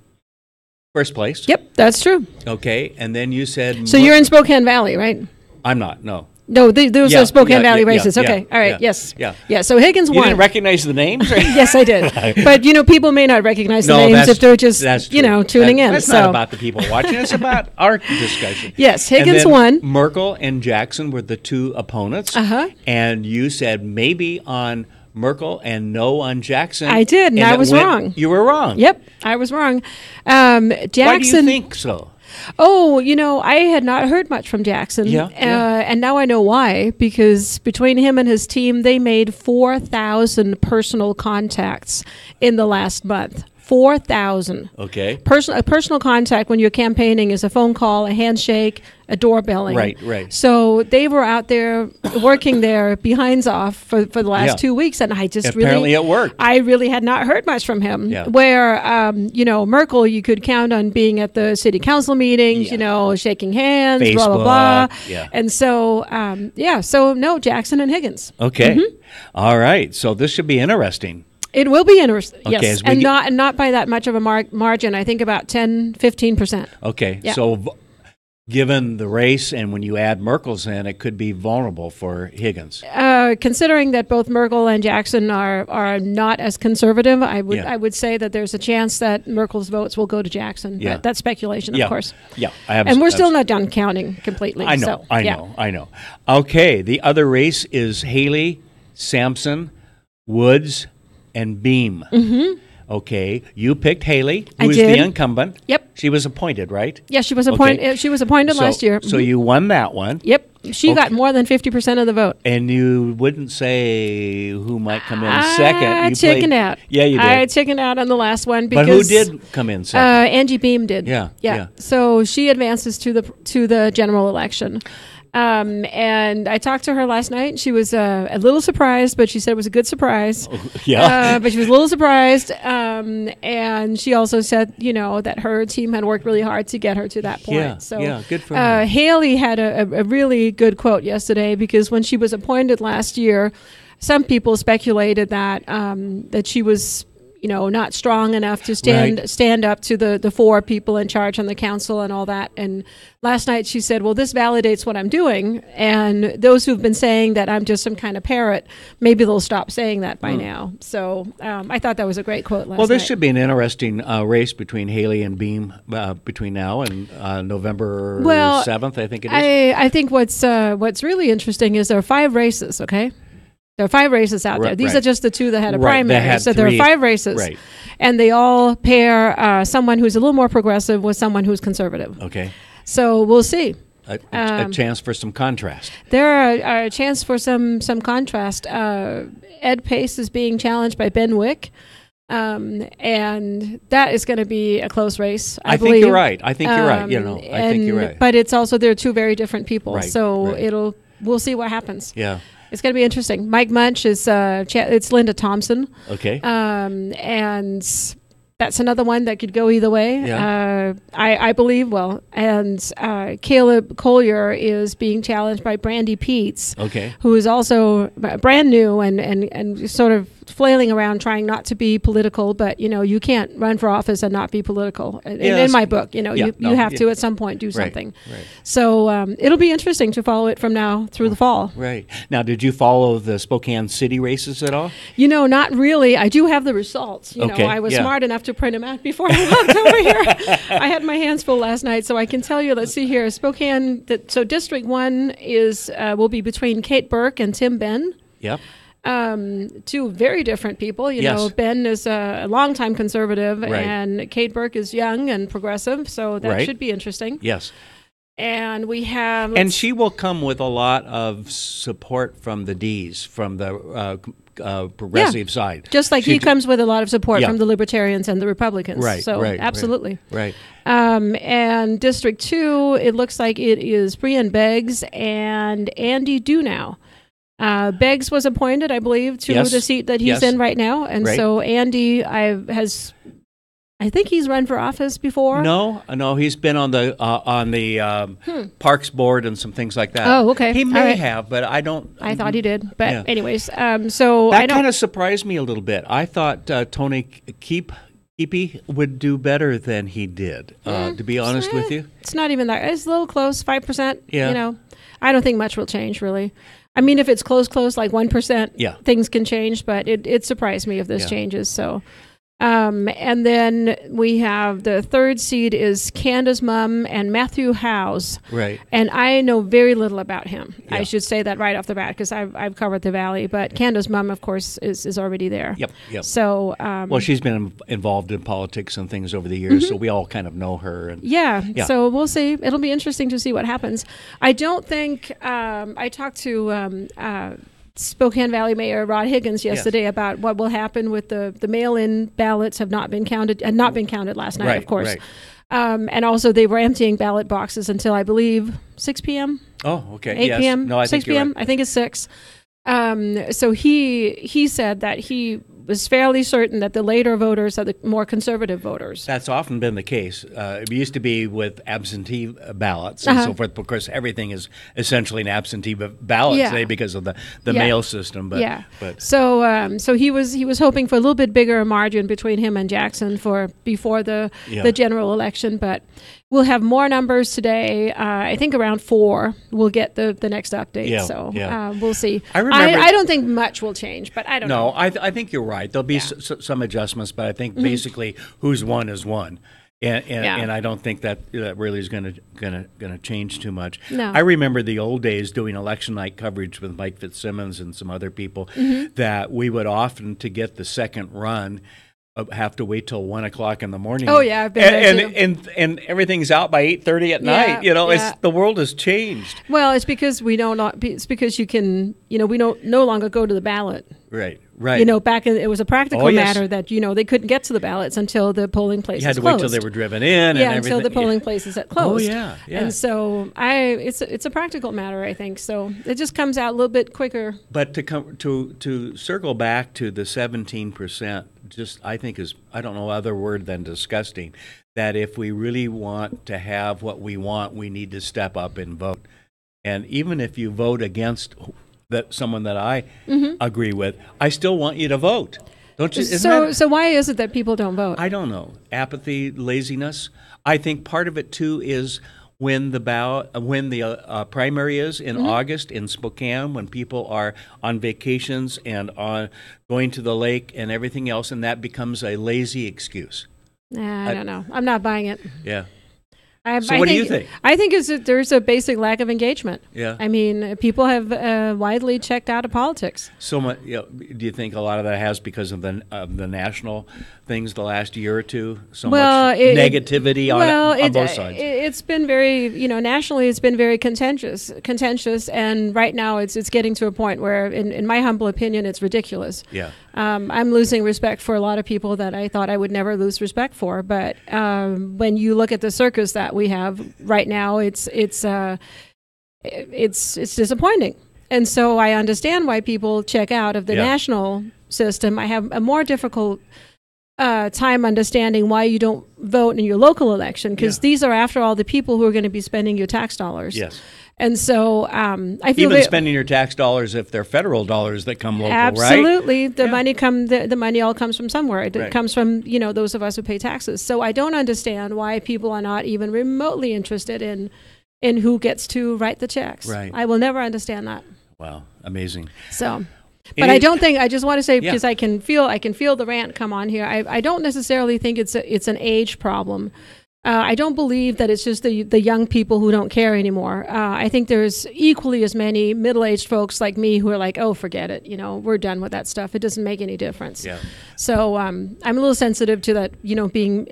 first place. Yep, that's true. Okay, and then you said... So you're in Spokane Valley, right? I'm not, no. No, those are Spokane Valley races. Okay, all right, yes. Yeah, so Higgins won. You didn't recognize the names? Yes, I did. But, people may not recognize the names if they're just, tuning in. That's not about the people watching. It's about our discussion. Yes, Higgins won. Merkel and Jackson were the two opponents. Uh-huh. And you said maybe on Merkel and no on Jackson. I did, and I was wrong. You were wrong. Yep, I was wrong. Jackson. Why do you think so? Oh, I had not heard much from Jackson. And now I know why, because between him and his team, they made 4,000 personal contacts in the last month. 4,000. Okay. A personal contact when you're campaigning is a phone call, a handshake, a doorbelling. Right. So they were out there working their behinds off for the last 2 weeks, and I just apparently it worked. I really had not heard much from him. Yeah. Where Merkel, you could count on being at the city council meetings, shaking hands, Facebook, blah blah blah. Yeah. And so so no, Jackson and Higgins. Okay. Mm-hmm. All right. So this should be interesting. It will be interesting, okay, yes, and not by that much of a margin. I think about 10-15%. Okay, yeah. So given the race and when you add Merkel's in, it could be vulnerable for Higgins. Considering that both Merkel and Jackson are not as conservative, I would say that there's a chance that Merkel's votes will go to Jackson. Yeah. But that's speculation, of course. Yeah, and we're still not done counting completely. I know, I know. Okay, the other race is Haley, Sampson, Woods, and Beam. Mm-hmm. Okay, you picked Haley, I who is did. the incumbent. Yep. She was appointed, right? Yeah, she was appointed. Okay. She was appointed last year. So you won that one. Yep. She got more than 50% of the vote. And you wouldn't say who might come in second. I chickened out. Yeah, you did. I chickened out on the last one because. But who did come in second? Angie Beam did. Yeah. So she advances to the general election. And I talked to her last night. She was a little surprised, but she said it was a good surprise. But she was a little surprised. And she also said, that her team had worked really hard to get her to that point. Yeah, good for her. Haley had a really good quote yesterday because when she was appointed last year, some people speculated that that she was not strong enough to stand up to the four people in charge on the council and all that. And last night she said, well, this validates what I'm doing. And those who've been saying that I'm just some kind of parrot, maybe they'll stop saying that by now. So I thought that was a great quote last night. Well, this should be an interesting race between Haley and Beam between now and November 7th, I think it is. I think what's really interesting is there are 5 races, okay? There are 5 races out there. These are just the 2 that had a primary. So there are 5 races. Right. And they all pair someone who's a little more progressive with someone who's conservative. Okay. So we'll see. A chance for some contrast. There are a chance for some contrast. Ed Pace is being challenged by Ben Wick. And that is going to be a close race, I believe. think you're right. I think you're right. I think you're right. But it's also, they're 2 very different people. Right, so we'll see what happens. Yeah. It's going to be interesting. Mike Munch is it's Lynda Thompson. Okay. And That's another one that could go either way. Yeah. I believe, and Caleb Collier is being challenged by Brandy Peets, who is also brand new and sort of flailing around trying not to be political, but, you can't run for office and not be political. In my book, you have to at some point do something. Right. So it'll be interesting to follow it from now through the fall. Right. Now, did you follow the Spokane City races at all? Not really. I do have the results. I was smart enough to print them out before I walked over here. I had my hands full last night, so I can tell you. Let's see here. Spokane. So District 1 will be between Kate Burke and Tim Benn. Yep. Two very different people. Ben is a longtime conservative, and Kate Burke is young and progressive. So that should be interesting. Yes. And we have, and she will come with a lot of support from the Ds, from the progressive side. Just like he comes with a lot of support from the Libertarians and the Republicans. Absolutely. Right. And District 2, it looks like it is Brian Beggs and Andy Dunow. Beggs was appointed, I believe, to the seat that he's in right now. And so Andy I think he's run for office before. No, he's been on the Parks Board and some things like that. Oh, okay. He may have, but I don't. I thought he did, but anyways, so that kind of surprised me a little bit. I thought Tony Keepy would do better than he did. To be honest with you, it's not even that. It's a little close, 5%. Yeah. I don't think much will change really. I mean, if it's close, like 1%, things can change. But it surprised me if this changes. So. And then we have the third seed is Canda's mom and Matthew Howes. Right. And I know very little about him. Yeah. I should say that right off the bat because I've covered the Valley. But Canda's mom, of course, is already there. Yep. So. Well, she's been involved in politics and things over the years, so we all kind of know her. And, yeah. So we'll see. It'll be interesting to see what happens. I don't think I talked to. Spokane Valley Mayor Rod Higgins yesterday about what will happen with the mail-in ballots had not been counted last night, of course. Right. And also they were emptying ballot boxes until I believe 6 p.m. Oh, okay. 8 p.m. No, I 6 think p.m. You're right. I think it's 6. So he said that he was fairly certain that the later voters are the more conservative voters. That's often been the case. It used to be with absentee ballots and so forth. Of course, everything is essentially an absentee ballot today because of the mail system. But so he was hoping for a little bit bigger margin between him and Jackson before the general election, but. We'll have more numbers today. I think around 4 we'll get the next update. We'll see. I don't think much will change, but I don't know. No, I think you're right. There'll be some adjustments, but I think basically who's won is won. And I don't think that really is going to change too much. No. I remember the old days doing election night coverage with Mike Fitzsimmons and some other people that we would often, to get the second run, have to wait till 1 o'clock in the morning. Oh yeah, I've been there too. And everything's out by 8:30 at night. It's the world has changed. Well, it's because it's because you can we don't no longer go to the ballot. Right. Back in it was a practical matter that they couldn't get to the ballots until the polling places closed. You had to closed. wait till they were driven in. Yeah, and until the polling places had closed. Oh yeah. And so it's a practical matter, I think. So it just comes out a little bit quicker. But to circle back to the 17%, I think is, I don't know other word than disgusting. That if we really want to have what we want, we need to step up and vote. And even if you vote against someone that I agree with, I still want you to vote. Don't you? So why is it that people don't vote? I don't know. Apathy, laziness. I think part of it too is when the primary is in August in Spokane, when people are on vacations and on going to the lake and everything else, and that becomes a lazy excuse. I don't know. I'm not buying it. Yeah. So what do you think? I think there's a basic lack of engagement. Yeah. I mean, people have widely checked out of politics. So much. Do you think a lot of that has because of the national things the last year or two? So much negativity on both sides. It's been very, nationally, it's been very contentious, and right now it's getting to a point where, in my humble opinion, it's ridiculous. Yeah. I'm losing respect for a lot of people that I thought I would never lose respect for. But when you look at the circus that we have right now, it's disappointing. And so I understand why people check out of the national system. I have a more difficult time understanding why you don't vote in your local election, because these are, after all, the people who are going to be spending your tax dollars. Yes. And so I feel even spending your tax dollars if they're federal dollars that come local, absolutely, right? The money all comes from somewhere. It comes from those of us who pay taxes. So I don't understand why people are not even remotely interested in who gets to write the checks. Right. I will never understand that. Wow, amazing. So. But I don't think, I just want to say, because I can feel the rant come on here. I don't necessarily think it's an age problem. I don't believe that it's just the young people who don't care anymore. I think there's equally as many middle-aged folks like me who are like, oh, forget it. We're done with that stuff. It doesn't make any difference. Yeah. So I'm a little sensitive to that,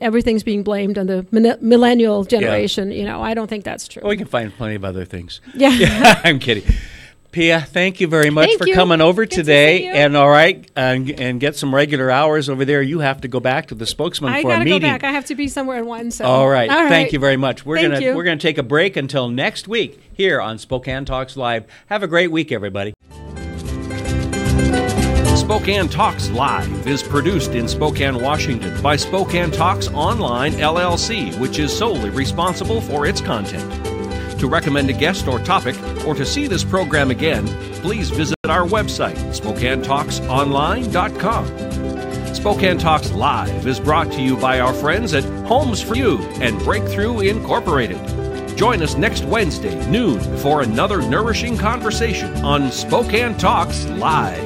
everything's being blamed on the millennial generation. Yeah. I don't think that's true. Well, we can find plenty of other things. Yeah. I'm kidding. Pia, thank you very much Thank for you. coming over Good today. to see you. And all right, and get some regular hours over there. You have to go back to the spokesman I for a gotta meeting. go back. I have to be somewhere at 1. So. All right. Thank you very much. We're Thank you. gonna take a break until next week here on Spokane Talks Live. Have a great week, everybody. Spokane Talks Live is produced in Spokane, Washington by Spokane Talks Online LLC, which is solely responsible for its content. To recommend a guest or topic, or to see this program again, please visit our website, SpokaneTalksOnline.com. Spokane Talks Live is brought to you by our friends at Homes for You and Breakthrough Incorporated. Join us next Wednesday, noon, for another nourishing conversation on Spokane Talks Live.